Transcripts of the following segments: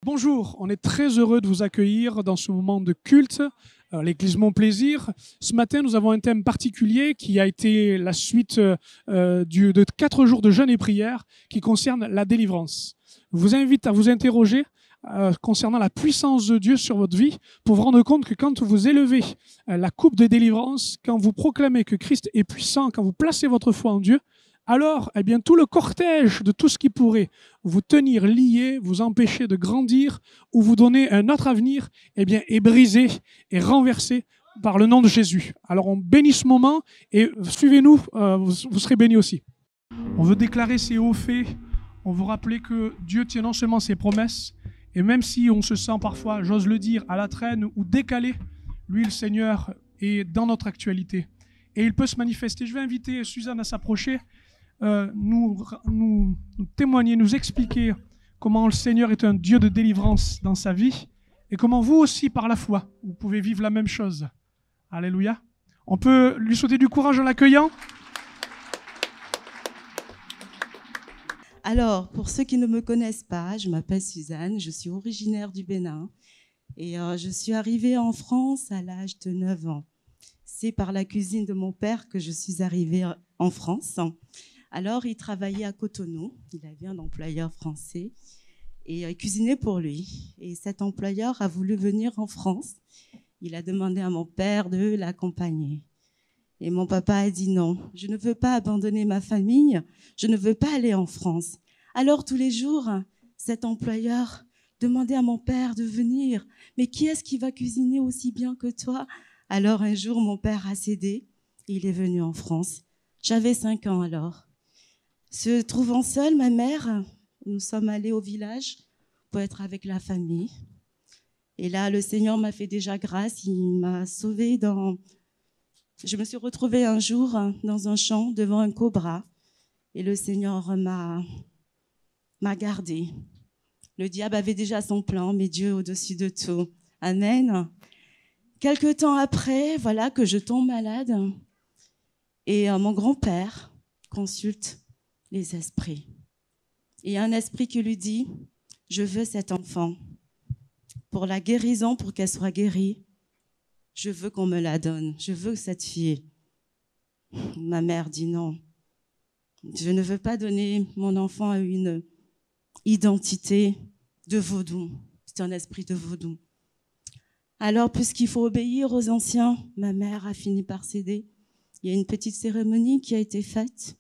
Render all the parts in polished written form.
Bonjour, on est très heureux de vous accueillir dans ce moment de culte, l'église Mon Plaisir. Ce matin, nous avons un thème particulier qui a été la suite de 4 jours de jeûne et prière qui concerne la délivrance. Je vous invite à vous interroger concernant la puissance de Dieu sur votre vie pour vous rendre compte que quand vous élevez la coupe de délivrance, quand vous proclamez que Christ est puissant, quand vous placez votre foi en Dieu, alors, eh bien, tout le cortège de tout ce qui pourrait vous tenir lié, vous empêcher de grandir ou vous donner un autre avenir, eh bien, est brisé et renversé par le nom de Jésus. Alors, on bénit ce moment et suivez-nous, vous serez bénis aussi. On veut déclarer ces hauts faits, on veut rappeler que Dieu tient non seulement ses promesses, et même si on se sent parfois, j'ose le dire, à la traîne ou décalé, lui, le Seigneur, est dans notre actualité. Et il peut se manifester. Je vais inviter Suzanne à s'approcher. Nous témoigner, nous expliquer comment le Seigneur est un Dieu de délivrance dans sa vie et comment vous aussi, par la foi, vous pouvez vivre la même chose. Alléluia. On peut lui souhaiter du courage en l'accueillant. Alors, pour ceux qui ne me connaissent pas, je m'appelle Suzanne, je suis originaire du Bénin et je suis arrivée en France à l'âge de 9 ans. C'est par la cuisine de mon père que je suis arrivée en France. Alors, il travaillait à Cotonou, il avait un employeur français et il cuisinait pour lui. Et cet employeur a voulu venir en France. Il a demandé à mon père de l'accompagner. Et mon papa a dit non, je ne veux pas abandonner ma famille, je ne veux pas aller en France. Alors, tous les jours, cet employeur demandait à mon père de venir. Mais qui est-ce qui va cuisiner aussi bien que toi? Alors, un jour, mon père a cédé et il est venu en France. J'avais 5 ans alors. Se trouvant seule, ma mère, nous sommes allés au village pour être avec la famille. Et là, le Seigneur m'a fait déjà grâce, il m'a sauvée Je me suis retrouvée un jour dans un champ devant un cobra et le Seigneur m'a gardée. Le diable avait déjà son plan, mais Dieu au-dessus de tout. Amen. Quelque temps après, voilà que je tombe malade et mon grand-père consulte les esprits. Il y a un esprit qui lui dit, je veux cet enfant. Pour la guérison, pour qu'elle soit guérie, je veux qu'on me la donne. Je veux cette fille. Ma mère dit non. Je ne veux pas donner mon enfant à une identité de vaudou. C'est un esprit de vaudou. Alors, puisqu'il faut obéir aux anciens, ma mère a fini par céder. Il y a une petite cérémonie qui a été faite,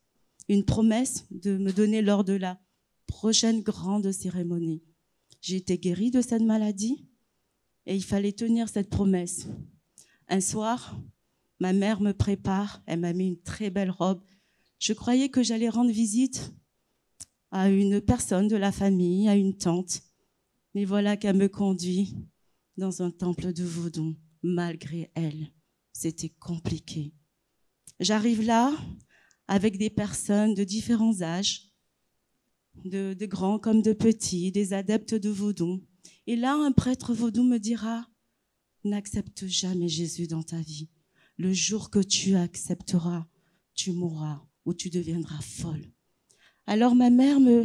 une promesse de me donner lors de la prochaine grande cérémonie. J'ai été guérie de cette maladie et il fallait tenir cette promesse. Un soir, ma mère me prépare, elle m'a mis une très belle robe. Je croyais que j'allais rendre visite à une personne de la famille, à une tante. Mais voilà qu'elle me conduit dans un temple de vaudou, malgré elle. C'était compliqué. J'arrive là avec des personnes de différents âges, de grands comme de petits, des adeptes de vaudou. Et là, un prêtre vaudou me dira, n'accepte jamais Jésus dans ta vie. Le jour que tu accepteras, tu mourras ou tu deviendras folle. Alors ma mère me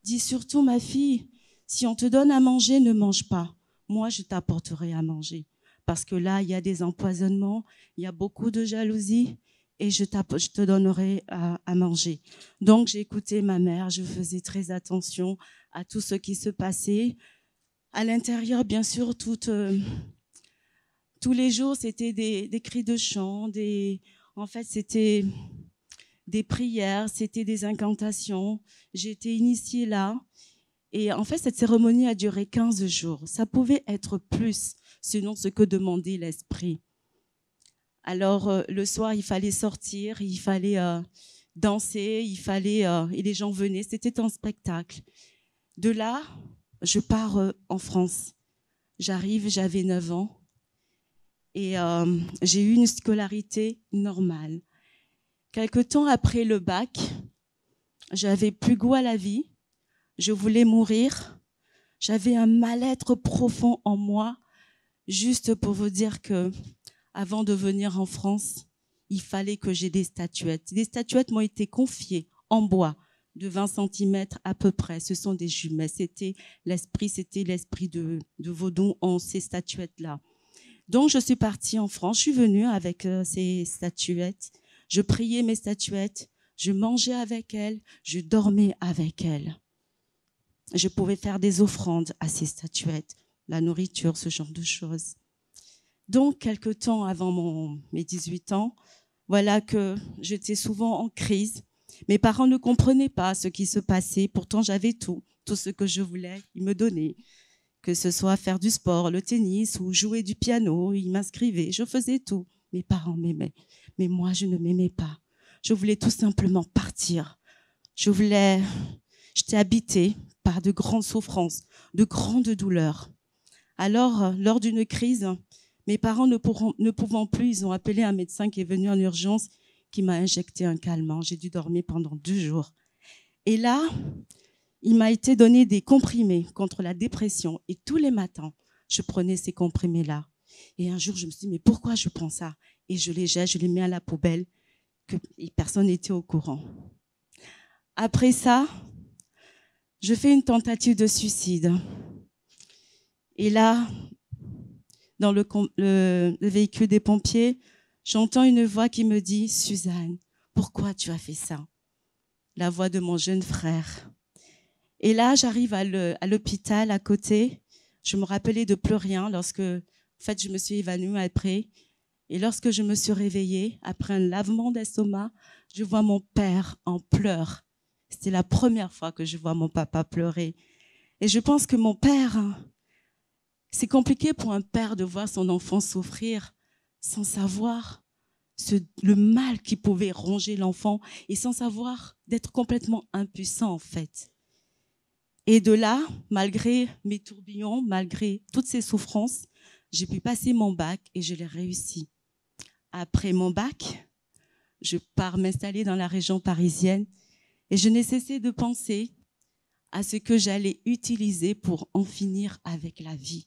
dit surtout, ma fille, si on te donne à manger, ne mange pas. Moi, je t'apporterai à manger. Parce que là, il y a des empoisonnements, il y a beaucoup de jalousie et je te donnerai à manger. Donc, j'ai écouté ma mère, je faisais très attention à tout ce qui se passait. À l'intérieur, bien sûr, tous les jours, c'était des cris de chant, en fait, c'était des prières, c'était des incantations. J'ai été initiée là. Et en fait, cette cérémonie a duré 15 jours. Ça pouvait être plus, selon ce que demandait l'esprit. Alors, le soir, il fallait sortir, il fallait danser, et les gens venaient. C'était un spectacle. De là, je pars en France. J'arrive, j'avais 9 ans. Et j'ai eu une scolarité normale. Quelque temps après le bac, j'avais plus goût à la vie. Je voulais mourir. J'avais un mal-être profond en moi. Juste pour vous dire que, avant de venir en France, il fallait que j'ai des statuettes. Des statuettes m'ont été confiées en bois de 20 centimètres à peu près. Ce sont des jumelles. C'était l'esprit de Vaudon en ces statuettes-là. Donc, je suis partie en France. Je suis venue avec ces statuettes. Je priais mes statuettes. Je mangeais avec elles. Je dormais avec elles. Je pouvais faire des offrandes à ces statuettes, la nourriture, ce genre de choses. Donc, quelque temps avant mes 18 ans, voilà que j'étais souvent en crise. Mes parents ne comprenaient pas ce qui se passait. Pourtant, j'avais tout ce que je voulais, ils me donnaient. Que ce soit faire du sport, le tennis ou jouer du piano, ils m'inscrivaient. Je faisais tout. Mes parents m'aimaient. Mais moi, je ne m'aimais pas. Je voulais tout simplement partir. J'étais habitée par de grandes souffrances, de grandes douleurs. Alors, lors d'une crise, mes parents ne pouvant plus, ils ont appelé un médecin qui est venu en urgence, qui m'a injecté un calmant. J'ai dû dormir pendant 2 jours. Et là, il m'a été donné des comprimés contre la dépression. Et tous les matins, je prenais ces comprimés-là. Et un jour, je me suis dit, mais pourquoi je prends ça? Et je les jette, je les mets à la poubelle, et personne n'était au courant. Après ça, je fais une tentative de suicide. Et là, dans le véhicule des pompiers, j'entends une voix qui me dit, Suzanne, pourquoi tu as fait ça? La voix de mon jeune frère. Et là, j'arrive à l'hôpital à côté. Je me rappelais de plus rien lorsque, en fait, je me suis évanouie après. Et lorsque je me suis réveillée, après un lavement d'estomac, je vois mon père en pleurs. C'était la première fois que je vois mon papa pleurer. Et je pense que mon père, c'est compliqué pour un père de voir son enfant souffrir sans savoir le mal qui pouvait ronger l'enfant et sans savoir d'être complètement impuissant en fait. Et de là, malgré mes tourbillons, malgré toutes ces souffrances, j'ai pu passer mon bac et je l'ai réussi. Après mon bac, je pars m'installer dans la région parisienne et je n'ai cessé de penser à ce que j'allais utiliser pour en finir avec la vie.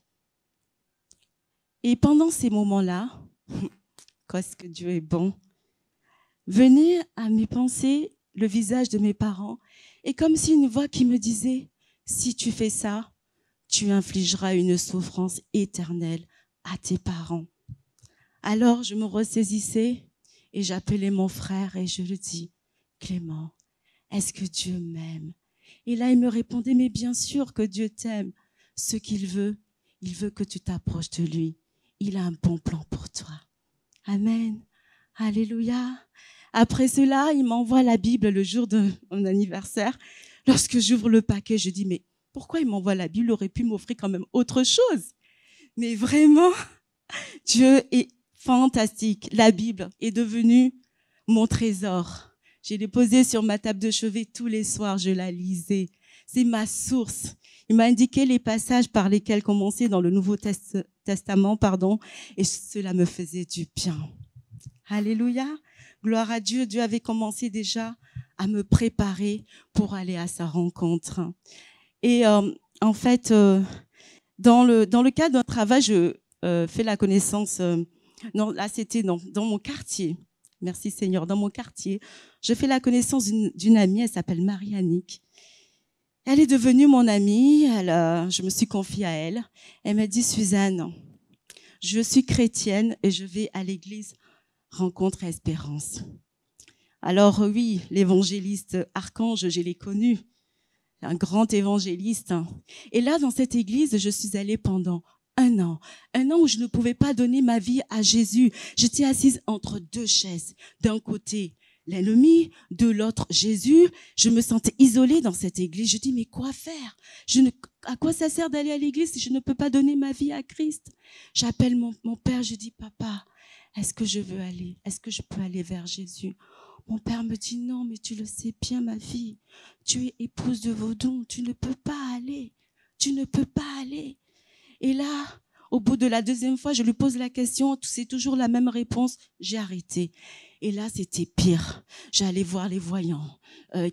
Et pendant ces moments-là, qu'est-ce que Dieu est bon, venait à mes pensées le visage de mes parents et comme si une voix qui me disait « Si tu fais ça, tu infligeras une souffrance éternelle à tes parents. » Alors je me ressaisissais et j'appelais mon frère et je lui dis « Clément, est-ce que Dieu m'aime ?» Et là il me répondait « Mais bien sûr que Dieu t'aime. Ce qu'il veut, il veut que tu t'approches de lui. Il a un bon plan pour toi. » Amen. Alléluia. Après cela, il m'envoie la Bible le jour de mon anniversaire. Lorsque j'ouvre le paquet, je dis, mais pourquoi il m'envoie la Bible? Il aurait pu m'offrir quand même autre chose. Mais vraiment, Dieu est fantastique. La Bible est devenue mon trésor. Je l'ai posée sur ma table de chevet tous les soirs, je la lisais. C'est ma source. Il m'a indiqué les passages par lesquels commencer dans le Nouveau Testament, et cela me faisait du bien. Alléluia. Gloire à Dieu. Dieu avait commencé déjà à me préparer pour aller à sa rencontre. Et en fait, dans le cadre d'un travail, je fais la connaissance. Non, là, c'était dans mon quartier. Merci Seigneur. Dans mon quartier, je fais la connaissance d'une amie. Elle s'appelle Marie-Annick. Elle est devenue mon amie. Je me suis confiée à elle. Elle m'a dit, Suzanne, je suis chrétienne et je vais à l'église Rencontre et Espérance. Alors oui, l'évangéliste Archange, je l'ai connu, un grand évangéliste. Et là, dans cette église, je suis allée pendant un an où je ne pouvais pas donner ma vie à Jésus. J'étais assise entre 2 chaises. D'un côté, l'ennemi, de l'autre, Jésus. Je me sentais isolée dans cette église. Je dis, mais quoi faire? À quoi ça sert d'aller à l'église si je ne peux pas donner ma vie à Christ? J'appelle mon père, je dis, papa, est-ce que je veux aller? Est-ce que je peux aller vers Jésus? Mon père me dit, non, mais tu le sais bien, ma fille. Tu es épouse de Vaudon. Tu ne peux pas aller. Tu ne peux pas aller. Et là, au bout de la 2e fois, je lui pose la question. C'est toujours la même réponse. J'ai arrêté. Et là, c'était pire. J'allais voir les voyants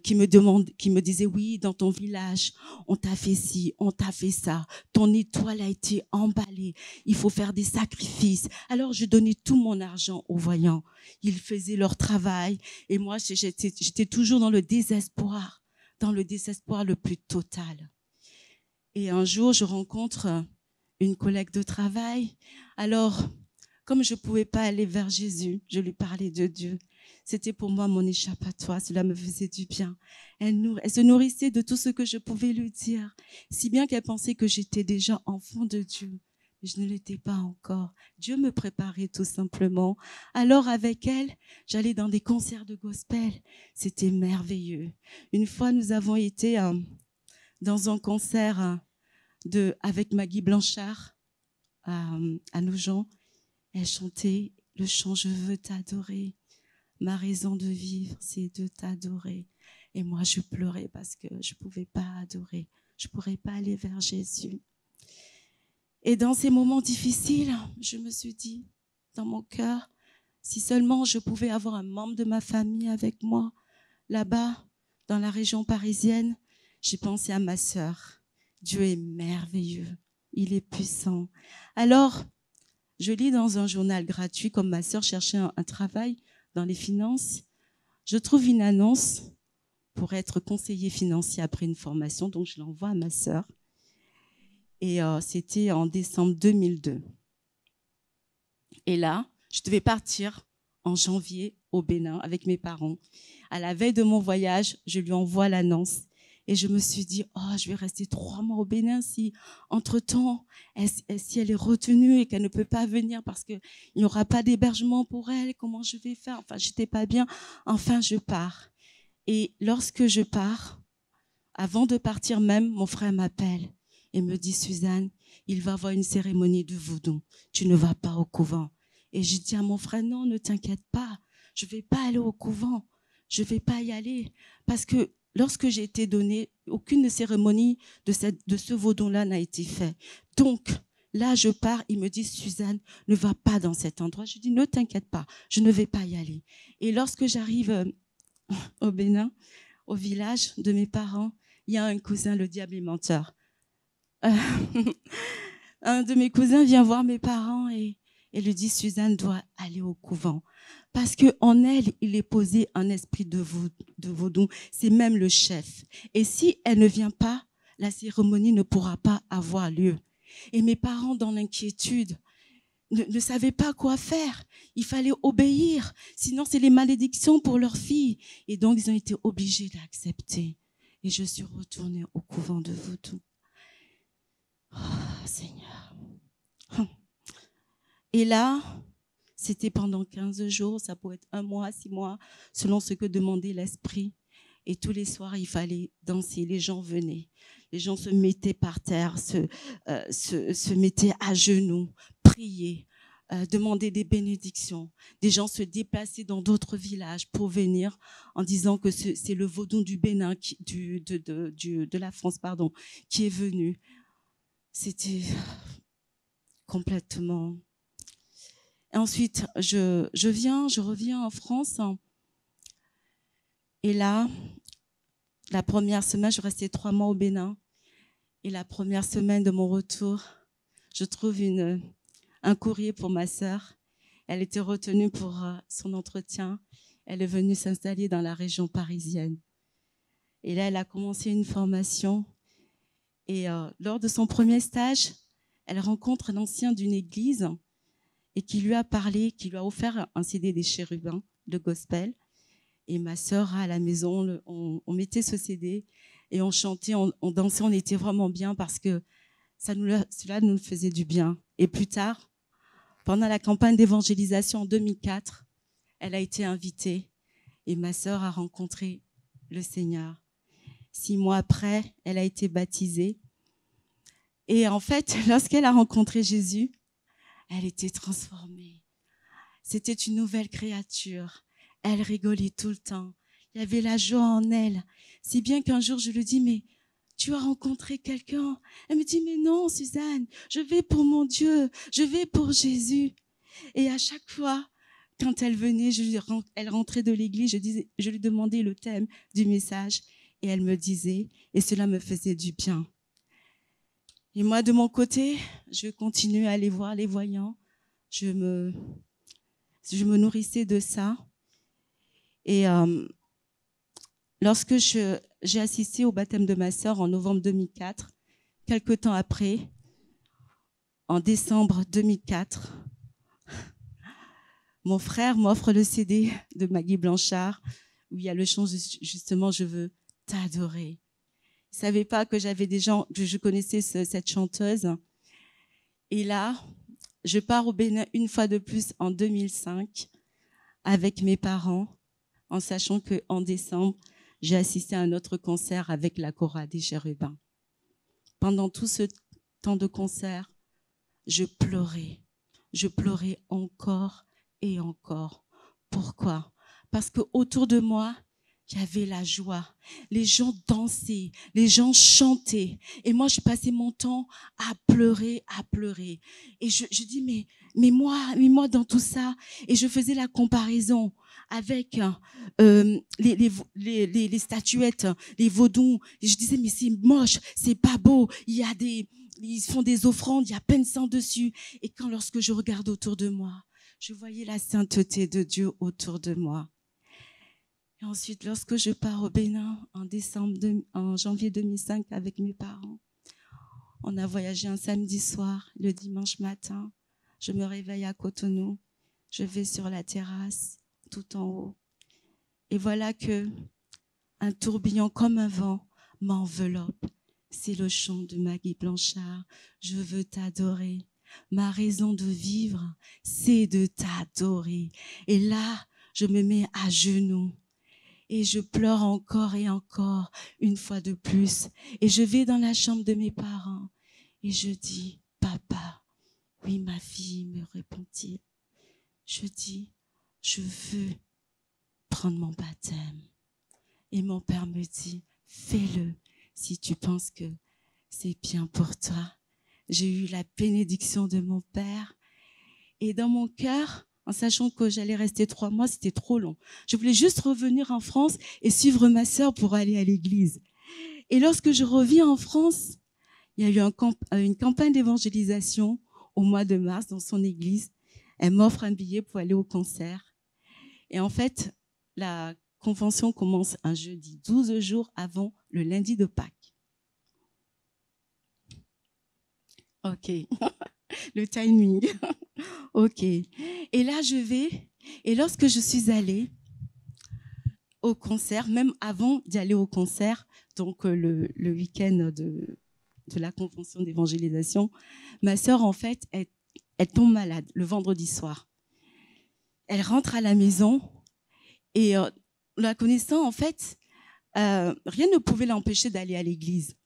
qui me disaient, oui, dans ton village, on t'a fait ci, on t'a fait ça. Ton étoile a été emballée. Il faut faire des sacrifices. Alors, je donnais tout mon argent aux voyants. Ils faisaient leur travail. Et moi, j'étais toujours dans le désespoir. dans le désespoir le plus total. Et un jour, je rencontre une collègue de travail. Alors, comme je ne pouvais pas aller vers Jésus, je lui parlais de Dieu. C'était pour moi mon échappatoire, cela me faisait du bien. Elle se nourrissait de tout ce que je pouvais lui dire, si bien qu'elle pensait que j'étais déjà enfant de Dieu. Mais je ne l'étais pas encore. Dieu me préparait tout simplement. Alors avec elle, j'allais dans des concerts de gospel. C'était merveilleux. Une fois, nous avons été dans un concert avec Maggie Blanchard à Nogent. Elle chantait le chant « Je veux t'adorer ». Ma raison de vivre, c'est de t'adorer. Et moi, je pleurais parce que je ne pouvais pas adorer. Je ne pourrais pas aller vers Jésus. Et dans ces moments difficiles, je me suis dit, dans mon cœur, si seulement je pouvais avoir un membre de ma famille avec moi, là-bas, dans la région parisienne, j'ai pensé à ma sœur. Dieu est merveilleux. Il est puissant. Alors, je lis dans un journal gratuit, comme ma sœur cherchait un travail dans les finances, je trouve une annonce pour être conseiller financier après une formation, donc je l'envoie à ma sœur. Et c'était en décembre 2002. Et là, je devais partir en janvier au Bénin avec mes parents. À la veille de mon voyage, je lui envoie l'annonce. Et je me suis dit, oh, je vais rester 3 mois au Bénin si, entre-temps, si elle est retenue et qu'elle ne peut pas venir parce qu'il n'y aura pas d'hébergement pour elle, comment je vais faire? Enfin, j'étais pas bien. Enfin, je pars. Et lorsque je pars, avant de partir même, mon frère m'appelle et me dit, Suzanne, il va y avoir une cérémonie de vaudou. Tu ne vas pas au couvent. Et je dis à mon frère, non, ne t'inquiète pas. Je vais pas aller au couvent. Je vais pas y aller. Parce que lorsque j'ai été donnée, aucune cérémonie de ce vaudou-là n'a été faite. Donc, là, je pars, il me dit, Suzanne, ne va pas dans cet endroit. Je dis, ne t'inquiète pas, je ne vais pas y aller. Et lorsque j'arrive au Bénin, au village de mes parents, il y a un cousin, le diable est menteur. Un de mes cousins vient voir mes parents et lui dit, Suzanne doit aller au couvent. Parce qu'en elle, il est posé un esprit de vaudou. C'est même le chef. Et si elle ne vient pas, la cérémonie ne pourra pas avoir lieu. Et mes parents, dans l'inquiétude, ne savaient pas quoi faire. Il fallait obéir. Sinon, c'est les malédictions pour leur fille. Et donc, ils ont été obligés d'accepter. Et je suis retournée au couvent de vaudou. Oh, Seigneur. Et là, c'était pendant 15 jours, ça pouvait être 1 mois, 6 mois, selon ce que demandait l'esprit. Et tous les soirs, il fallait danser. Les gens venaient. Les gens se mettaient par terre, se mettaient à genoux, priaient, demandaient des bénédictions. Des gens se déplaçaient dans d'autres villages pour venir en disant que c'est le vaudou du Bénin, de la France, pardon, qui est venu. C'était complètement... Et ensuite, je reviens en France. Et là, la première semaine, je restais 3 mois au Bénin. Et la première semaine de mon retour, je trouve un courrier pour ma sœur. Elle était retenue pour son entretien. Elle est venue s'installer dans la région parisienne. Et là, elle a commencé une formation. Et lors de son premier stage, elle rencontre un ancien d'une église et qui lui a parlé, qui lui a offert un CD des Chérubins de gospel. Et ma sœur, à la maison, on mettait ce CD et on chantait, on dansait, on était vraiment bien parce que cela nous faisait du bien. Et plus tard, pendant la campagne d'évangélisation en 2004, elle a été invitée et ma sœur a rencontré le Seigneur. 6 mois après, elle a été baptisée. Et en fait, lorsqu'elle a rencontré Jésus, elle était transformée. C'était une nouvelle créature. Elle rigolait tout le temps. Il y avait la joie en elle. Si bien qu'un jour, je lui dis, mais tu as rencontré quelqu'un? Elle me dit, mais non, Suzanne, je vais pour mon Dieu, je vais pour Jésus. Et à chaque fois, quand elle venait, elle rentrait de l'église, je lui demandais le thème du message et elle me disait, et cela me faisait du bien. Et moi, de mon côté, je continuais à aller voir les voyants. Je me nourrissais de ça. Et lorsque j'ai assisté au baptême de ma sœur en novembre 2004. Quelque temps après, en décembre 2004, mon frère m'offre le CD de Maggie Blanchard où il y a le chant justement « Je veux t'adorer ». Il ne savait pas que j'avais des gens, que je connaissais cette chanteuse. Et là, je pars au Bénin une fois de plus en 2005 avec mes parents, en sachant qu'en décembre, j'ai assisté à un autre concert avec la chorale des Chérubins. Pendant tout ce temps de concert, je pleurais encore et encore. Pourquoi? Parce qu'autour de moi, il y avait la joie. Les gens dansaient, les gens chantaient. Et moi, je passais mon temps à pleurer. Et je dis, mais moi dans tout ça. Et je faisais la comparaison avec les statuettes, les vaudous. Et je disais, mais c'est moche, c'est pas beau. Ils font des offrandes, il y a peine de sang dessus. Et lorsque je regarde autour de moi, je voyais la sainteté de Dieu autour de moi. Et ensuite, lorsque je pars au Bénin en janvier 2005 avec mes parents, on a voyagé un samedi soir. Le dimanche matin, je me réveille à Cotonou. Je vais sur la terrasse, tout en haut. Et voilà que un tourbillon comme un vent m'enveloppe. C'est le chant de Maggie Blanchard. Je veux t'adorer. Ma raison de vivre, c'est de t'adorer. Et là, je me mets à genoux. Et je pleure encore et encore, une fois de plus. Et je vais dans la chambre de mes parents. Et je dis, papa, oui ma fille, me répond-il. Je dis, je veux prendre mon baptême. Et mon père me dit, fais-le si tu penses que c'est bien pour toi. J'ai eu la bénédiction de mon père. Et dans mon cœur, en sachant que j'allais rester 3 mois, c'était trop long. Je voulais juste revenir en France et suivre ma sœur pour aller à l'église. Et lorsque je reviens en France, il y a eu une campagne d'évangélisation au mois de mars dans son église. Elle m'offre un billet pour aller au concert. Et en fait, la convention commence un jeudi, 12 jours avant le lundi de Pâques. Ok, le timing. Ok. Et là, je vais. Et lorsque je suis allée au concert, même avant d'y aller au concert, donc le week-end de la convention d'évangélisation, ma sœur, en fait, elle tombe malade le vendredi soir. Elle rentre à la maison et la connaissant, en fait, rien ne pouvait l'empêcher d'aller à l'église.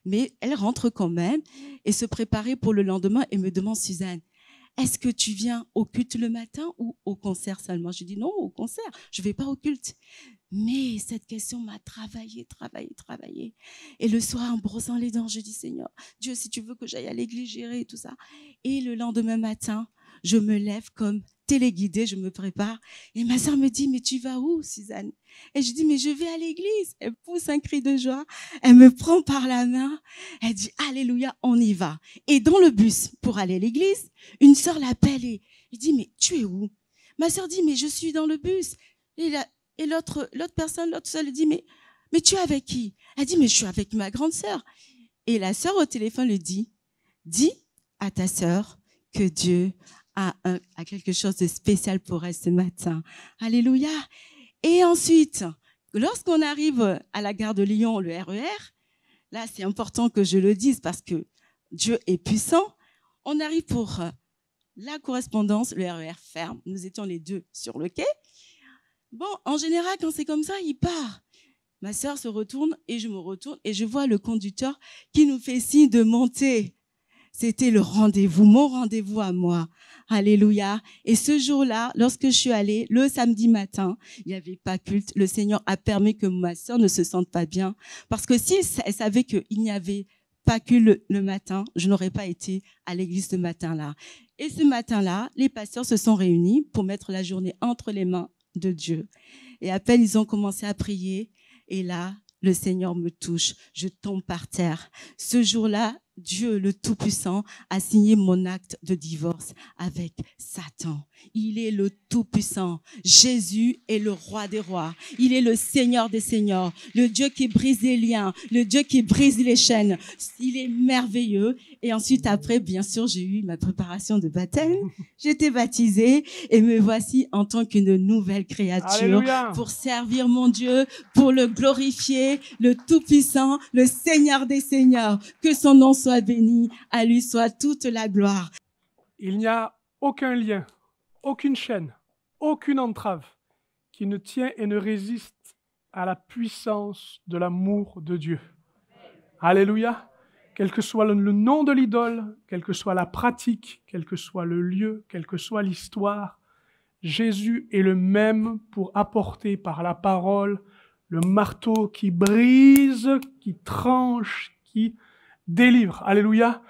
Mais elle rentre quand même et se préparait pour le lendemain et me demande, Suzanne, est-ce que tu viens au culte le matin ou au concert seulement? Je dis non, au concert, je ne vais pas au culte. Mais cette question m'a travaillé. Et le soir, en brossant les dents, je dis, Seigneur, Dieu, si tu veux que j'aille à l'église, j'irai et tout ça. Et le lendemain matin, je me lève comme téléguidée, je me prépare. Et ma sœur me dit, mais tu vas où, Suzanne? Et je dis, mais je vais à l'église. Elle pousse un cri de joie. Elle me prend par la main. Elle dit, alléluia, on y va. Et dans le bus, pour aller à l'église, une sœur l'appelle et dit, mais tu es où? Ma sœur dit, mais je suis dans le bus. Et l'autre personne, l'autre sœur, lui dit, mais tu es avec qui? Elle dit, mais je suis avec ma grande sœur. Et la sœur au téléphone lui dit, dis à ta sœur que Dieu a quelque chose de spécial pour elle ce matin. Alléluia. Et ensuite, lorsqu'on arrive à la gare de Lyon, le RER, là, c'est important que je le dise parce que Dieu est puissant. On arrive pour la correspondance, le RER ferme. Nous étions les deux sur le quai. Bon, en général, quand c'est comme ça, il part. Ma sœur se retourne et je me retourne et je vois le conducteur qui nous fait signe de monter. C'était le rendez-vous, mon rendez-vous à moi. Alléluia. Et ce jour-là, lorsque je suis allée, le samedi matin, il n'y avait pas culte. Le Seigneur a permis que ma sœur ne se sente pas bien. Parce que si elle savait qu'il n'y avait pas culte le matin, je n'aurais pas été à l'église ce matin-là. Et ce matin-là, les pasteurs se sont réunis pour mettre la journée entre les mains de Dieu. Et à peine ils ont commencé à prier, et là, le Seigneur me touche. Je tombe par terre. Ce jour-là, Dieu le Tout-Puissant a signé mon acte de divorce avec Satan. Il est le Tout-Puissant. Jésus est le Roi des rois. Il est le Seigneur des seigneurs, le Dieu qui brise les liens, le Dieu qui brise les chaînes. Il est merveilleux. Et ensuite, après, bien sûr, j'ai eu ma préparation de baptême. J'étais baptisée et me voici en tant qu'une nouvelle créature. Alléluia. Pour servir mon Dieu, pour le glorifier, le Tout-Puissant, le Seigneur des seigneurs. Que son nom soit béni, à lui soit toute la gloire. Il n'y a aucun lien, aucune chaîne, aucune entrave qui ne tient et ne résiste à la puissance de l'amour de Dieu. Alléluia. Quel que soit le nom de l'idole, quelle que soit la pratique, quel que soit le lieu, quelle que soit l'histoire, Jésus est le même pour apporter par la parole le marteau qui brise, qui tranche, qui délivre. Alléluia.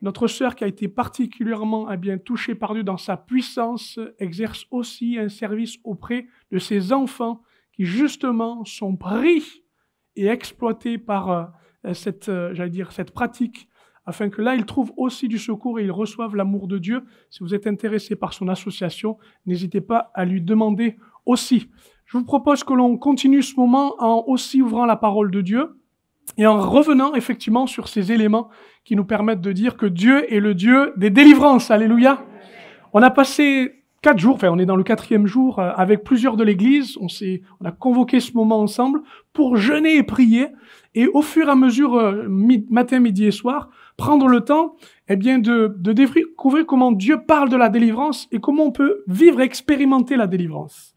Notre sœur qui a été particulièrement touchée par Dieu dans sa puissance exerce aussi un service auprès de ses enfants qui justement sont pris et exploités par cette pratique, afin que là, ils trouvent aussi du secours et ils reçoivent l'amour de Dieu. Si vous êtes intéressé par son association, n'hésitez pas à lui demander aussi. Je vous propose que l'on continue ce moment en aussi ouvrant la parole de Dieu et en revenant effectivement sur ces éléments qui nous permettent de dire que Dieu est le Dieu des délivrances. Alléluia. On a passé 4 jours, on est dans le 4e jour avec plusieurs de l'église. On a convoqué ce moment ensemble pour jeûner et prier. Et au fur et à mesure, matin, midi et soir, prendre le temps, de découvrir comment Dieu parle de la délivrance et comment on peut vivre et expérimenter la délivrance.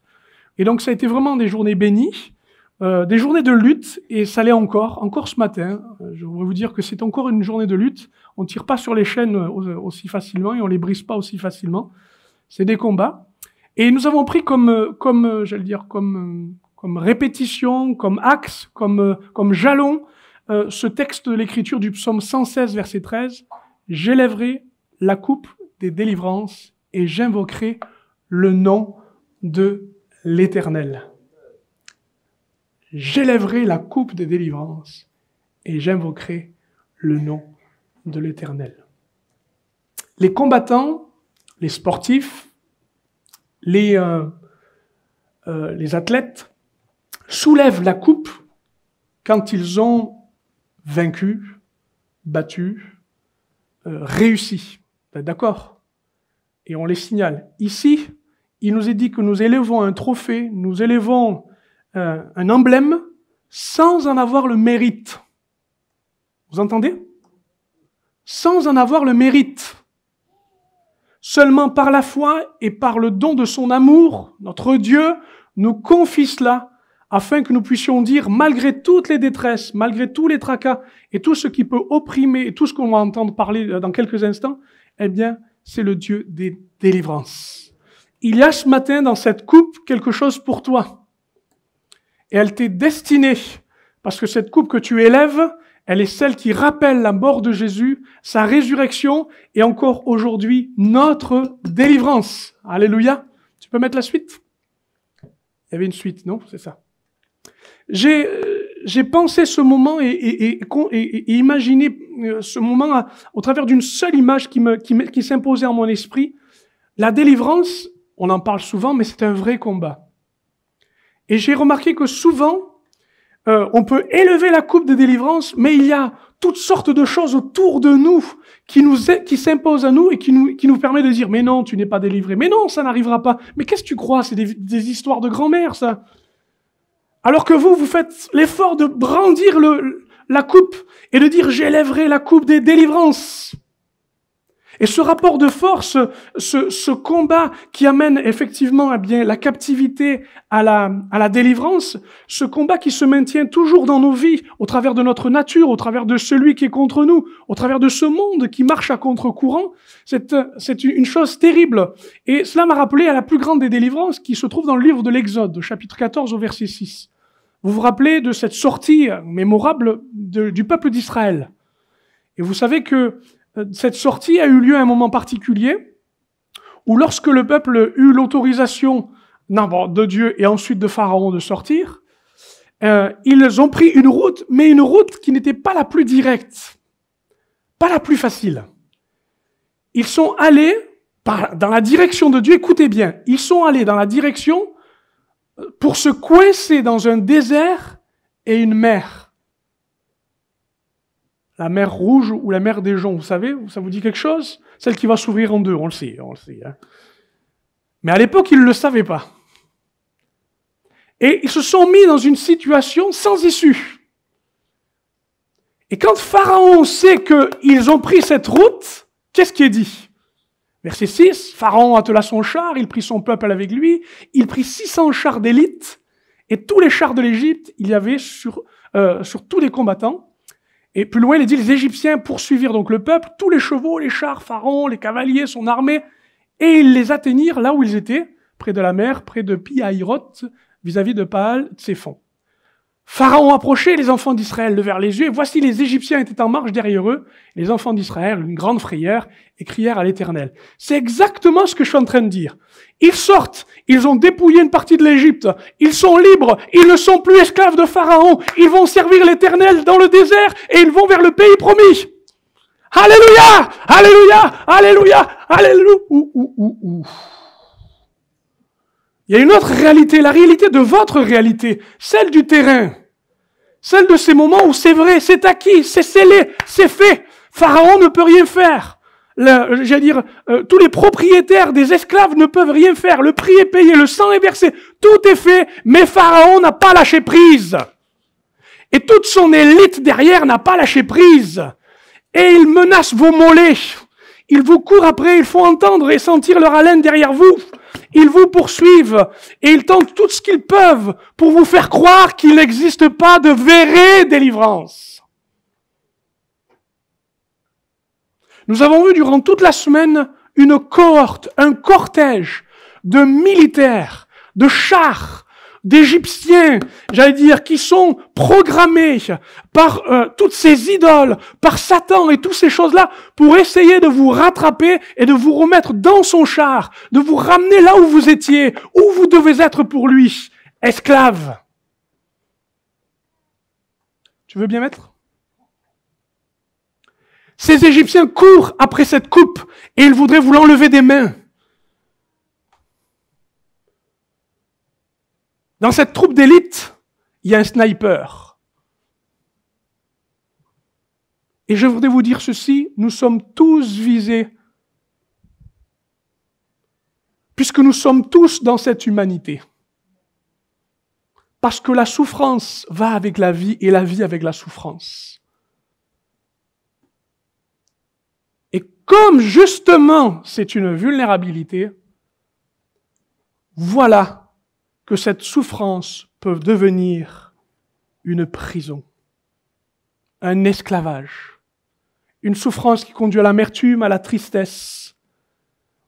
Et donc, ça a été vraiment des journées bénies, des journées de lutte, et ça l'est encore ce matin. Je voudrais vous dire que c'est encore une journée de lutte. On tire pas sur les chaînes aussi facilement et on les brise pas aussi facilement. C'est des combats. Et nous avons pris comme répétition, comme axe, comme jalon, ce texte de l'écriture du psaume 116, verset 13. « J'élèverai la coupe des délivrances et j'invoquerai le nom de l'Éternel. » J'élèverai la coupe des délivrances et j'invoquerai le nom de l'Éternel. Les combattants, les sportifs, les athlètes soulèvent la coupe quand ils ont vaincu, battu, réussi. Vous êtes d'accord? Et on les signale. Ici, il nous est dit que nous élevons un trophée, nous élevons un emblème sans en avoir le mérite. Vous entendez? Sans en avoir le mérite. Seulement par la foi et par le don de son amour, notre Dieu nous confie cela afin que nous puissions dire, malgré toutes les détresses, malgré tous les tracas et tout ce qui peut opprimer et tout ce qu'on va entendre parler dans quelques instants, c'est le Dieu des délivrances. Il y a ce matin dans cette coupe quelque chose pour toi. Et elle t'est destinée, parce que cette coupe que tu élèves, elle est celle qui rappelle la mort de Jésus, sa résurrection et encore aujourd'hui notre délivrance. Alléluia. Tu peux mettre la suite? Il y avait une suite, non? C'est ça. J'ai pensé ce moment et imaginé ce moment au travers d'une seule image qui s'imposait en mon esprit. La délivrance, on en parle souvent, mais c'est un vrai combat. Et j'ai remarqué que souvent, on peut élever la coupe de délivrance, mais il y a toutes sortes de choses autour de nous qui s'imposent à nous et qui nous permet de dire, mais non, tu n'es pas délivré. Mais non, ça n'arrivera pas. Mais qu'est-ce que tu crois? C'est des histoires de grand-mère, ça. Alors que vous faites l'effort de brandir la coupe et de dire, j'élèverai la coupe des délivrances. Et ce rapport de force, ce combat qui amène effectivement la captivité à la délivrance, ce combat qui se maintient toujours dans nos vies, au travers de notre nature, au travers de celui qui est contre nous, au travers de ce monde qui marche à contre-courant, c'est une chose terrible. Et cela m'a rappelé à la plus grande des délivrances qui se trouve dans le livre de l'Exode, chapitre 14 au verset 6. Vous vous rappelez de cette sortie mémorable du peuple d'Israël. Et vous savez que cette sortie a eu lieu à un moment particulier où lorsque le peuple eut l'autorisation de Dieu et ensuite de Pharaon de sortir, ils ont pris une route, mais une route qui n'était pas la plus directe. pas la plus facile. Ils sont allés dans la direction de Dieu, écoutez bien, ils sont allés dans la direction pour se coincer dans un désert et une mer. La mer Rouge ou la mer des Joncs, vous savez, ça vous dit quelque chose? Celle qui va s'ouvrir en deux, on le sait. Hein. Mais à l'époque, ils ne le savaient pas. Et ils se sont mis dans une situation sans issue. Et quand Pharaon sait qu'ils ont pris cette route, qu'est-ce qui est dit? Verset 6, Pharaon attela son char, il prit son peuple avec lui, il prit 600 chars d'élite, et tous les chars de l'Égypte, il y avait sur tous les combattants. Et plus loin, il est dit, les Égyptiens poursuivirent donc le peuple, tous les chevaux, les chars, Pharaon, les cavaliers, son armée, et ils les atteignirent là où ils étaient, près de la mer, près de Pi-Hahiroth, vis-à-vis de Baal-Tséphon. Pharaon approchait, les enfants d'Israël levèrent les yeux, et voici les Égyptiens étaient en marche derrière eux, les enfants d'Israël, une grande frayeur, et crièrent à l'Éternel. C'est exactement ce que je suis en train de dire. Ils sortent, ils ont dépouillé une partie de l'Égypte, ils sont libres, ils ne sont plus esclaves de Pharaon, ils vont servir l'Éternel dans le désert, et ils vont vers le pays promis. Alléluia! Alléluia! Alléluia! Alléluia! Il y a une autre réalité, la réalité de votre réalité, celle du terrain, celle de ces moments où c'est vrai, c'est acquis, c'est scellé, c'est fait. Pharaon ne peut rien faire. Tous les propriétaires des esclaves ne peuvent rien faire. Le prix est payé, le sang est versé, tout est fait, mais Pharaon n'a pas lâché prise. Et toute son élite derrière n'a pas lâché prise. Et il menace vos mollets. Ils vous courent après, ils font entendre et sentir leur haleine derrière vous. Ils vous poursuivent et ils tentent tout ce qu'ils peuvent pour vous faire croire qu'il n'existe pas de vraie délivrance. Nous avons vu durant toute la semaine une cohorte, un cortège de militaires, de chars, d'Égyptiens, qui sont programmés par toutes ces idoles, par Satan et toutes ces choses-là, pour essayer de vous rattraper et de vous remettre dans son char, de vous ramener là où vous étiez, où vous devez être pour lui, esclave. Tu veux bien mettre? Ces Égyptiens courent après cette coupe et ils voudraient vous l'enlever des mains. Dans cette troupe d'élite, il y a un sniper. Et je voudrais vous dire ceci, nous sommes tous visés, puisque nous sommes tous dans cette humanité. Parce que la souffrance va avec la vie et la vie avec la souffrance. Et comme justement c'est une vulnérabilité, voilà que cette souffrance peut devenir une prison, un esclavage, une souffrance qui conduit à l'amertume, à la tristesse.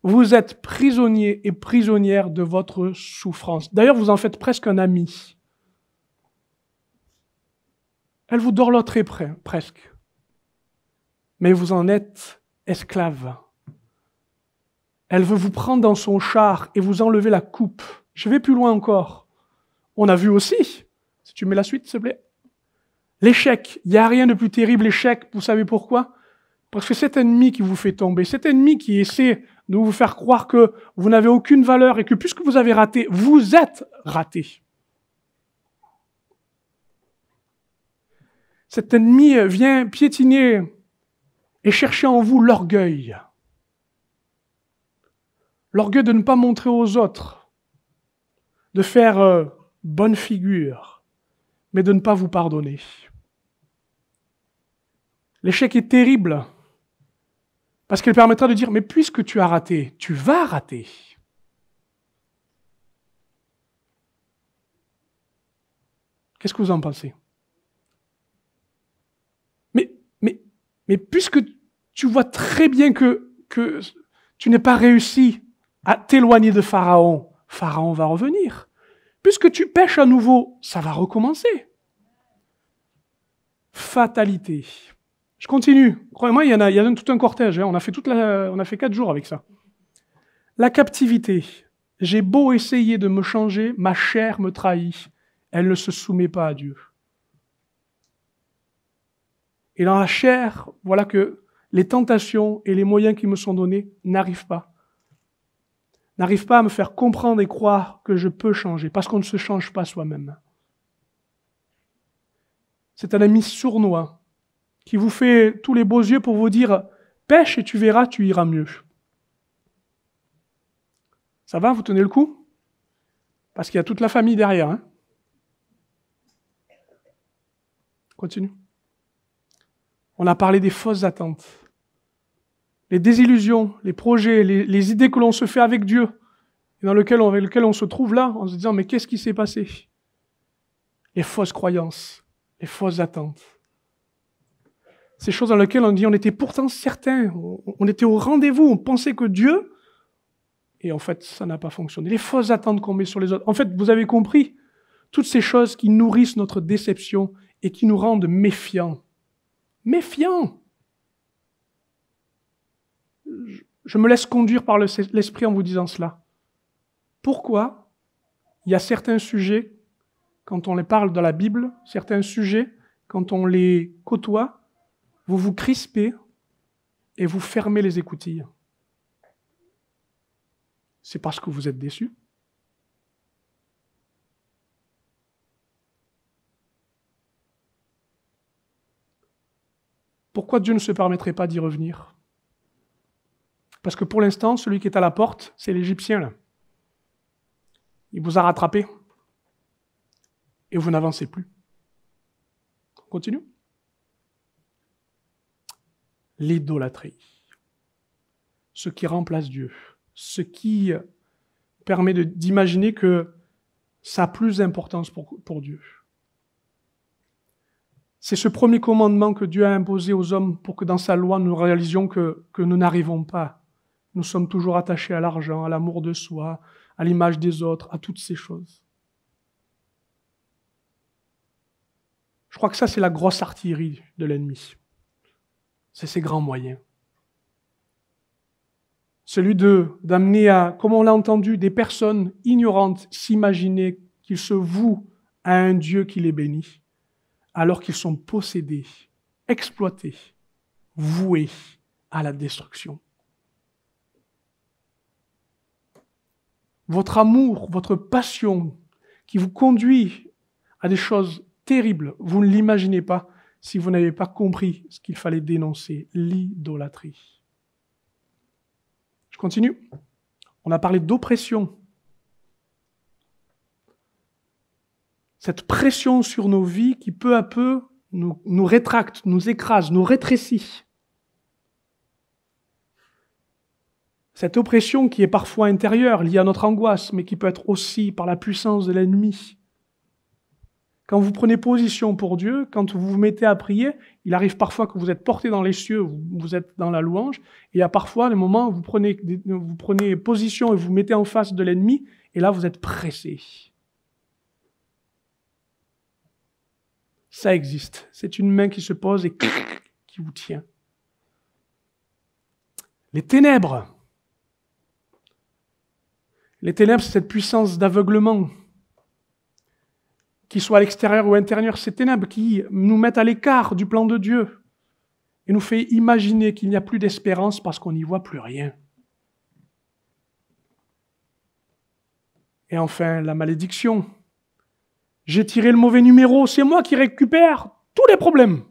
Vous êtes prisonnier et prisonnière de votre souffrance. D'ailleurs, vous en faites presque un ami. Elle vous dorloterait presque. Mais vous en êtes esclave. Elle veut vous prendre dans son char et vous enlever la coupe. Je vais plus loin encore. On a vu aussi, si tu mets la suite, s'il te plaît, l'échec. Il n'y a rien de plus terrible, l'échec. Vous savez pourquoi? Parce que cet ennemi qui vous fait tomber, cet ennemi qui essaie de vous faire croire que vous n'avez aucune valeur et que puisque vous avez raté, vous êtes raté. Cet ennemi vient piétiner et chercher en vous l'orgueil. L'orgueil de ne pas montrer aux autres, de faire bonne figure, mais de ne pas vous pardonner. L'échec est terrible, parce qu'il permettra de dire, mais puisque tu as raté, tu vas rater. Qu'est-ce que vous en pensez? Mais puisque tu vois très bien que tu n'es pas réussi à t'éloigner de Pharaon, Pharaon va revenir. Puisque tu pêches à nouveau, ça va recommencer. Fatalité. Je continue. Croyez-moi, il y a tout un cortège. Hein. On a fait 4 jours avec ça. La captivité. J'ai beau essayer de me changer, ma chair me trahit. Elle ne se soumet pas à Dieu. Et dans la chair, voilà que les tentations et les moyens qui me sont donnés n'arrivent pas à me faire comprendre et croire que je peux changer, parce qu'on ne se change pas soi-même. C'est un ami sournois qui vous fait tous les beaux yeux pour vous dire « Pêche et tu verras, tu iras mieux ». Ça va, vous tenez le coup? Parce qu'il y a toute la famille derrière. Hein? Continue. On a parlé des fausses attentes, les désillusions, les projets, les idées que l'on se fait avec Dieu, et avec lesquelles on se trouve là, en se disant « Mais qu'est-ce qui s'est passé ?» Les fausses croyances, les fausses attentes. Ces choses dans lesquelles on dit on était pourtant certains, on était au rendez-vous, on pensait que Dieu, et en fait, ça n'a pas fonctionné. Les fausses attentes qu'on met sur les autres. En fait, vous avez compris, toutes ces choses qui nourrissent notre déception et qui nous rendent méfiants. Méfiants! Je me laisse conduire par l'esprit en vous disant cela. Pourquoi il y a certains sujets, quand on les parle dans la Bible, certains sujets, quand on les côtoie, vous vous crispez et vous fermez les écoutilles? C'est parce que vous êtes déçus. Pourquoi Dieu ne se permettrait pas d'y revenir? Parce que pour l'instant, celui qui est à la porte, c'est l'Égyptien, là. Il vous a rattrapé. Et vous n'avancez plus. On continue. L'idolâtrie. Ce qui remplace Dieu. Ce qui permet d'imaginer que ça a plus d'importance pour Dieu. C'est ce premier commandement que Dieu a imposé aux hommes pour que dans sa loi nous réalisions que nous n'arrivons pas. Nous sommes toujours attachés à l'argent, à l'amour de soi, à l'image des autres, à toutes ces choses. Je crois que ça, c'est la grosse artillerie de l'ennemi. C'est ses grands moyens. Celui d'amener à, comme on l'a entendu, des personnes ignorantes s'imaginer qu'ils se vouent à un Dieu qui les bénit, alors qu'ils sont possédés, exploités, voués à la destruction. Votre amour, votre passion qui vous conduit à des choses terribles, vous ne l'imaginez pas si vous n'avez pas compris ce qu'il fallait dénoncer, l'idolâtrie. Je continue. On a parlé d'oppression. Cette pression sur nos vies qui peu à peu nous rétracte, nous écrase, nous rétrécit. Cette oppression qui est parfois intérieure, liée à notre angoisse, mais qui peut être aussi par la puissance de l'ennemi. Quand vous prenez position pour Dieu, quand vous vous mettez à prier, il arrive parfois que vous êtes porté dans les cieux, vous êtes dans la louange, et il y a parfois des moments où vous prenez position et vous mettez en face de l'ennemi, et là vous êtes pressé. Ça existe. C'est une main qui se pose et qui vous tient. Les ténèbres. Les ténèbres, c'est cette puissance d'aveuglement, qu'il soit à l'extérieur ou à l'intérieur, ces ténèbres qui nous mettent à l'écart du plan de Dieu et nous fait imaginer qu'il n'y a plus d'espérance parce qu'on n'y voit plus rien. Et enfin, la malédiction. J'ai tiré le mauvais numéro, c'est moi qui récupère tous les problèmes.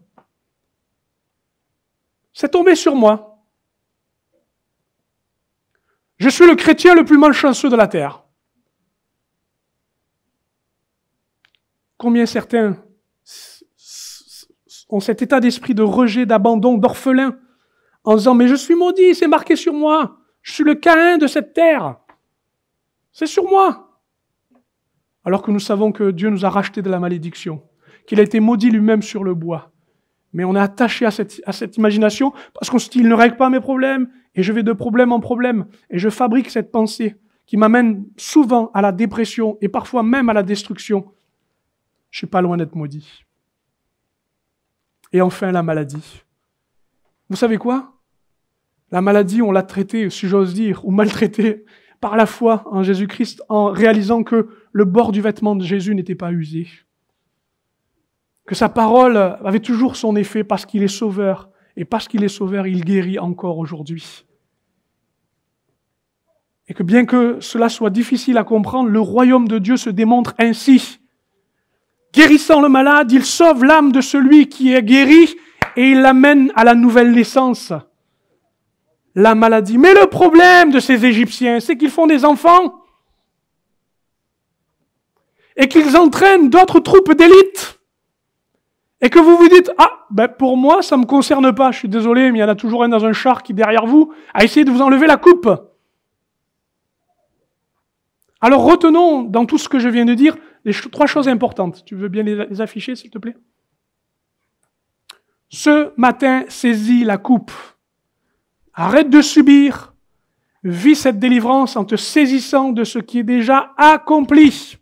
C'est tombé sur moi. Je suis le chrétien le plus malchanceux de la terre. Combien certains ont cet état d'esprit de rejet, d'abandon, d'orphelin, en disant « Mais je suis maudit, c'est marqué sur moi. Je suis le Caïn de cette terre. C'est sur moi. » Alors que nous savons que Dieu nous a rachetés de la malédiction, qu'il a été maudit lui-même sur le bois. Mais on est attaché à cette imagination parce qu'on se dit « Il ne règle pas mes problèmes et je vais de problème en problème. » Et je fabrique cette pensée qui m'amène souvent à la dépression et parfois même à la destruction. Je suis pas loin d'être maudit. Et enfin, la maladie. Vous savez quoi? La maladie, on l'a traitée, si j'ose dire, ou maltraitée par la foi en Jésus-Christ, en réalisant que le bord du vêtement de Jésus n'était pas usé. Que sa parole avait toujours son effet parce qu'il est sauveur Et parce qu'il est sauveur, il guérit encore aujourd'hui. Et que bien que cela soit difficile à comprendre, le royaume de Dieu se démontre ainsi. Guérissant le malade, il sauve l'âme de celui qui est guéri et il l'amène à la nouvelle naissance. La maladie. Mais le problème de ces Égyptiens, c'est qu'ils font des enfants et qu'ils entraînent d'autres troupes d'élite. Et que vous vous dites, pour moi, ça me concerne pas. Je suis désolé, mais il y en a toujours un dans un char qui, derrière vous, a essayé de vous enlever la coupe. Alors retenons, dans tout ce que je viens de dire, les 3 choses importantes. Tu veux bien les afficher, s'il te plaît? Ce matin, saisis la coupe. Arrête de subir. Vis cette délivrance en te saisissant de ce qui est déjà accompli.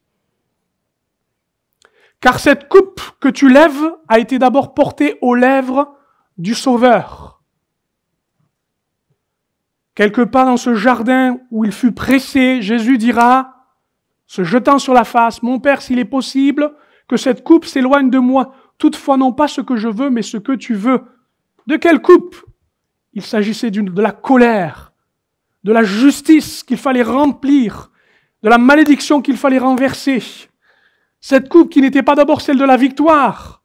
Car cette coupe que tu lèves a été d'abord portée aux lèvres du Sauveur. Quelque part dans ce jardin où il fut pressé, Jésus dira, se jetant sur la face, « Mon Père, s'il est possible, que cette coupe s'éloigne de moi. Toutefois, non pas ce que je veux, mais ce que tu veux. » De quelle coupe? Il s'agissait de la colère, de la justice qu'il fallait remplir, de la malédiction qu'il fallait renverser. Cette coupe qui n'était pas d'abord celle de la victoire,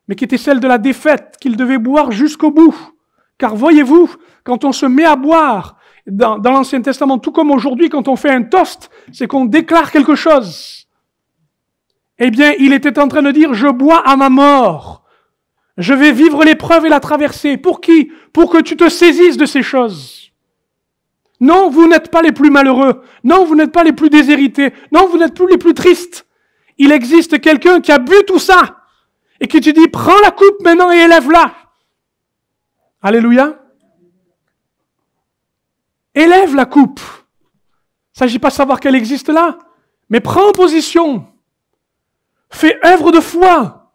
mais qui était celle de la défaite, qu'il devait boire jusqu'au bout. Car voyez-vous, quand on se met à boire, dans l'Ancien Testament, tout comme aujourd'hui, quand on fait un toast, c'est qu'on déclare quelque chose. Eh bien, il était en train de dire, je bois à ma mort. Je vais vivre l'épreuve et la traverser. Pour qui? Pour que tu te saisisses de ces choses. Non, vous n'êtes pas les plus malheureux. Non, vous n'êtes pas les plus déshérités. Non, vous n'êtes plus les plus tristes. Il existe quelqu'un qui a bu tout ça et qui te dit, prends la coupe maintenant et élève-la. Alléluia. Élève la coupe. Il ne s'agit pas de savoir qu'elle existe là, mais prends position. Fais œuvre de foi.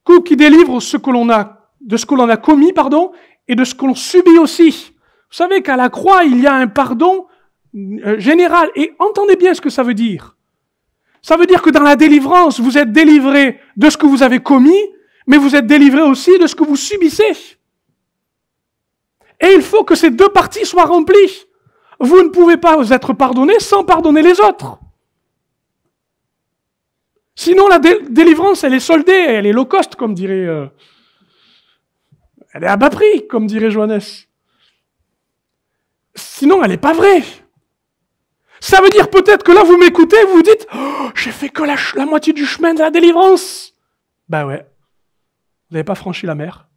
Coupe qui délivre de ce que l'on a commis, et de ce que l'on subit aussi. Vous savez qu'à la croix, il y a un pardon général. Et entendez bien ce que ça veut dire. Ça veut dire que dans la délivrance, vous êtes délivré de ce que vous avez commis, mais vous êtes délivré aussi de ce que vous subissez. Et il faut que ces 2 parties soient remplies. Vous ne pouvez pas vous être pardonné sans pardonner les autres. Sinon, la délivrance, elle est soldée, elle est low cost, comme dirait... elle est à bas prix, comme dirait Johannes. Sinon, elle n'est pas vraie. Ça veut dire peut-être que là, vous m'écoutez, vous vous dites « j'ai fait que la moitié du chemin de la délivrance ». Ben ouais, vous n'avez pas franchi la mer.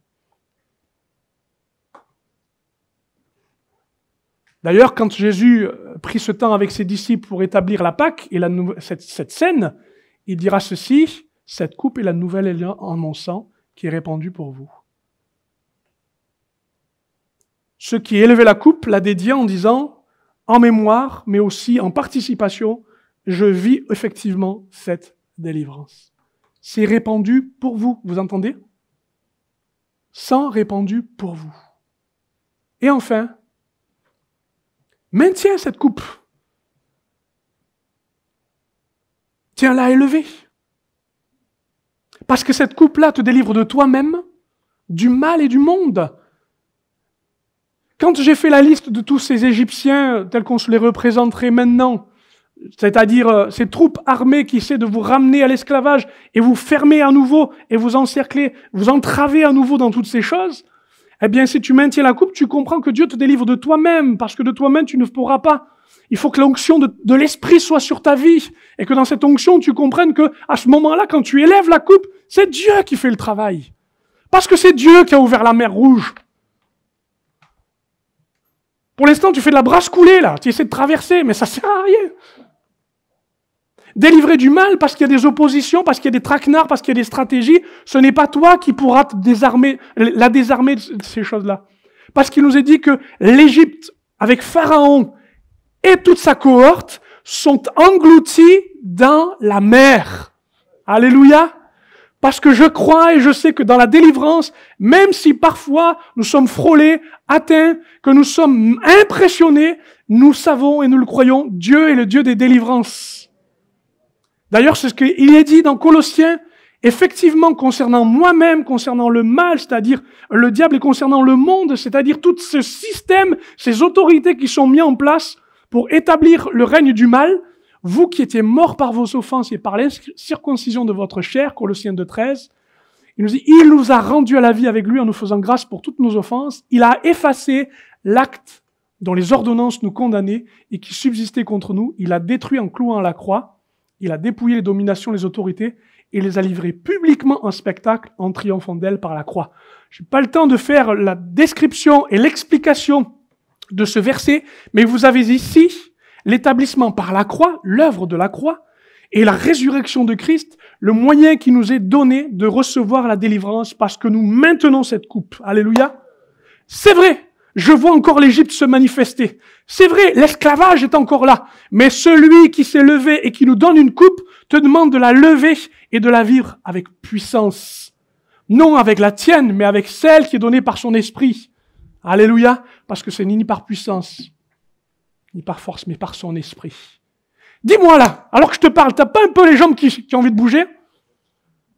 D'ailleurs, quand Jésus prit ce temps avec ses disciples pour établir la Pâque et cette scène, il dira ceci, « Cette coupe est la nouvelle alliance en mon sang qui est répandue pour vous. » Ceux qui élevaient la coupe l'a dédiée en disant « En mémoire, mais aussi en participation, je vis effectivement cette délivrance. » C'est répandu pour vous, vous entendez? Sang répandu pour vous. Et enfin, maintiens cette coupe. Tiens-la élevée. Parce que cette coupe-là te délivre de toi-même, du mal et du monde. Quand j'ai fait la liste de tous ces Égyptiens tels qu'on se les représenterait maintenant, c'est-à-dire ces troupes armées qui essaient de vous ramener à l'esclavage et vous fermer à nouveau et vous encercler, vous entraver à nouveau dans toutes ces choses, eh bien si tu maintiens la coupe, tu comprends que Dieu te délivre de toi-même, parce que de toi-même tu ne pourras pas. Il faut que l'onction de l'Esprit soit sur ta vie et que dans cette onction tu comprennes que à ce moment-là, quand tu élèves la coupe, c'est Dieu qui fait le travail. Parce que c'est Dieu qui a ouvert la mer Rouge. Pour l'instant, tu fais de la brasse coulée, là. Tu essaies de traverser, mais ça sert à rien. Délivrer du mal parce qu'il y a des oppositions, parce qu'il y a des traquenards, parce qu'il y a des stratégies, ce n'est pas toi qui pourras la désarmer de ces choses-là. Parce qu'il nous est dit que l'Égypte, avec Pharaon et toute sa cohorte, sont engloutis dans la mer. Alléluia. Parce que je crois et je sais que dans la délivrance, même si parfois nous sommes frôlés, atteints, que nous sommes impressionnés, nous savons et nous le croyons, Dieu est le Dieu des délivrances. D'ailleurs, c'est ce qu'il est dit dans Colossiens, Effectivement, concernant moi-même, concernant le mal, c'est-à-dire le diable, et concernant le monde, c'est-à-dire tout ce système, ces autorités qui sont mises en place pour établir le règne du mal, vous qui étiez morts par vos offenses et par l'incirconcision de votre chair, Colossiens 2,13, il nous dit, il nous a rendus à la vie avec lui en nous faisant grâce pour toutes nos offenses. Il a effacé l'acte dont les ordonnances nous condamnaient et qui subsistait contre nous. Il a détruit en clouant à la croix. Il a dépouillé les dominations, les autorités et les a livrées publiquement en spectacle en triomphant d'elles par la croix. Je n'ai pas le temps de faire la description et l'explication de ce verset, mais vous avez ici l'établissement par la croix, l'œuvre de la croix, et la résurrection de Christ, le moyen qui nous est donné de recevoir la délivrance parce que nous maintenons cette coupe. Alléluia. C'est vrai, je vois encore l'Égypte se manifester. C'est vrai, l'esclavage est encore là. Mais celui qui s'est levé et qui nous donne une coupe te demande de la lever et de la vivre avec puissance. Non avec la tienne, mais avec celle qui est donnée par son esprit. Alléluia. Parce que c'est ni par puissance, ni par force, mais par son esprit. Dis-moi là, alors que je te parle, t'as pas un peu les jambes qui ont envie de bouger?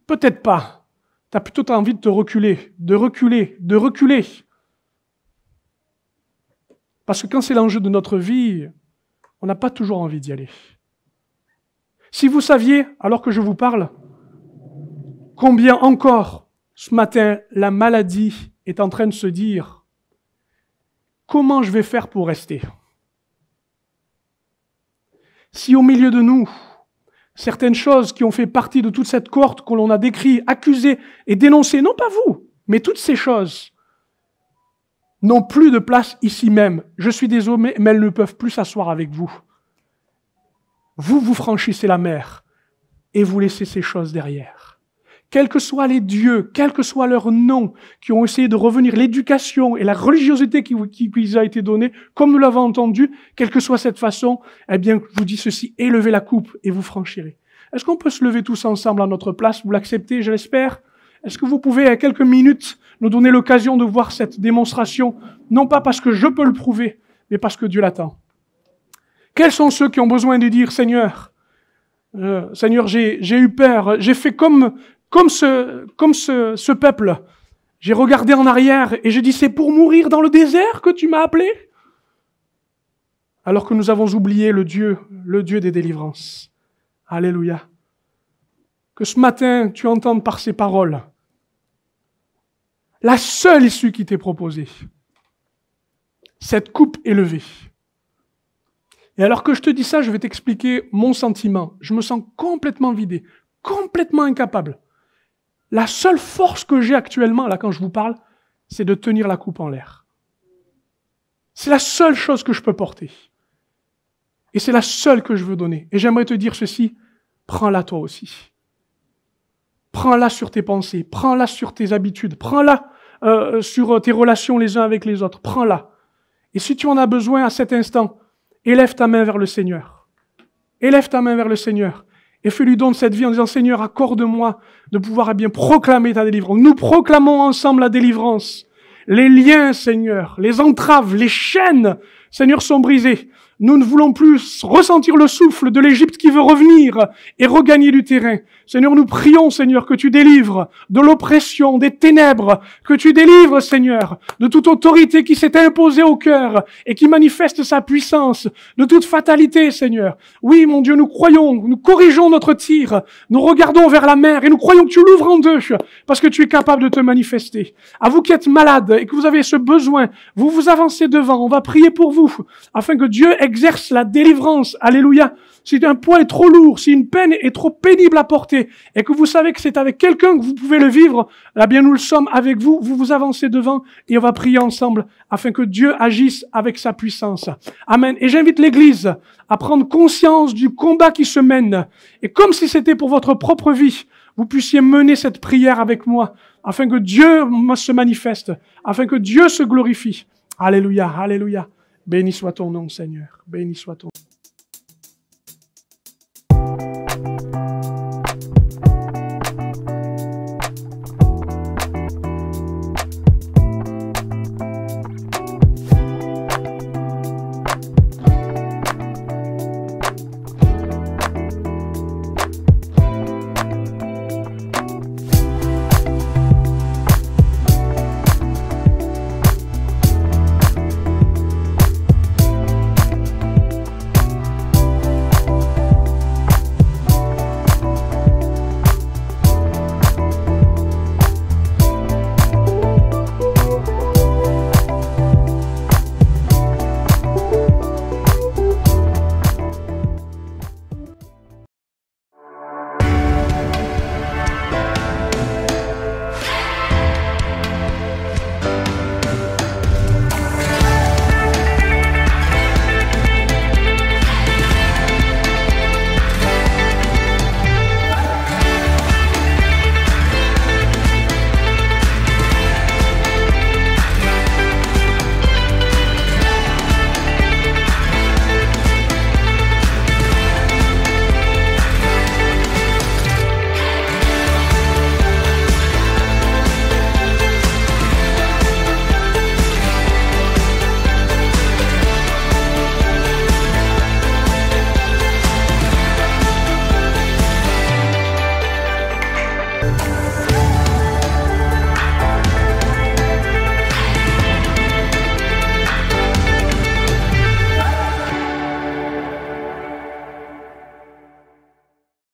Peut-être pas. T'as plutôt envie de te reculer, de reculer, de reculer. Parce que quand c'est l'enjeu de notre vie, on n'a pas toujours envie d'y aller. Si vous saviez, alors que je vous parle, combien encore ce matin la maladie est en train de se dire « Comment je vais faire pour rester ?» Si au milieu de nous, certaines choses qui ont fait partie de toute cette cohorte que l'on a décrit, accusée et dénoncée, non pas vous, mais toutes ces choses, n'ont plus de place ici même. Je suis désolé, mais elles ne peuvent plus s'asseoir avec vous. Vous franchissez la mer et vous laissez ces choses derrière. Quels que soient les dieux, quels que soient leurs noms, qui ont essayé de revenir, l'éducation et la religiosité qui vous a été donnée, comme nous l'avons entendu, quelle que soit cette façon, eh bien, je vous dis ceci, élevez la coupe et vous franchirez. Est-ce qu'on peut se lever tous ensemble à notre place? Vous l'acceptez, je l'espère? Est-ce que vous pouvez, à quelques minutes, nous donner l'occasion de voir cette démonstration, non pas parce que je peux le prouver, mais parce que Dieu l'attend? Quels sont ceux qui ont besoin de dire, Seigneur, Seigneur, j'ai eu peur, j'ai fait comme ce peuple, j'ai regardé en arrière et j'ai dit, c'est pour mourir dans le désert que tu m'as appelé? Alors que nous avons oublié le Dieu des délivrances. Alléluia. Que ce matin, tu entendes par ces paroles la seule issue qui t'est proposée. Cette coupe est levée. Et alors que je te dis ça, je vais t'expliquer mon sentiment. Je me sens complètement vidé, complètement incapable. La seule force que j'ai actuellement, là, quand je vous parle, c'est de tenir la coupe en l'air. C'est la seule chose que je peux porter. Et c'est la seule que je veux donner. Et j'aimerais te dire ceci, prends-la toi aussi. Prends-la sur tes pensées, prends-la sur tes habitudes, prends-la sur tes relations les uns avec les autres, prends-la. Et si tu en as besoin à cet instant, élève ta main vers le Seigneur. Élève ta main vers le Seigneur. Et fais-lui don de cette vie en disant, Seigneur, accorde-moi de pouvoir bien proclamer ta délivrance. Nous proclamons ensemble la délivrance. Les liens, Seigneur, les entraves, les chaînes, Seigneur, sont brisées. Nous ne voulons plus ressentir le souffle de l'Égypte qui veut revenir et regagner du terrain. Seigneur, nous prions, Seigneur, que tu délivres de l'oppression, des ténèbres, que tu délivres, Seigneur, de toute autorité qui s'est imposée au cœur et qui manifeste sa puissance, de toute fatalité, Seigneur. Oui, mon Dieu, nous croyons, nous corrigeons notre tir, nous regardons vers la mer et nous croyons que tu l'ouvres en deux parce que tu es capable de te manifester. À vous qui êtes malades et que vous avez ce besoin, vous vous avancez devant, on va prier pour vous afin que Dieu exerce la délivrance. Alléluia. Si un poids est trop lourd, si une peine est trop pénible à porter, et que vous savez que c'est avec quelqu'un que vous pouvez le vivre, là bien nous le sommes avec vous, vous vous avancez devant et on va prier ensemble afin que Dieu agisse avec sa puissance. Amen. Et j'invite l'Église à prendre conscience du combat qui se mène. Et comme si c'était pour votre propre vie, vous puissiez mener cette prière avec moi, afin que Dieu se manifeste, afin que Dieu se glorifie. Alléluia, alléluia. Béni soit ton nom, Seigneur. Béni soit ton nom.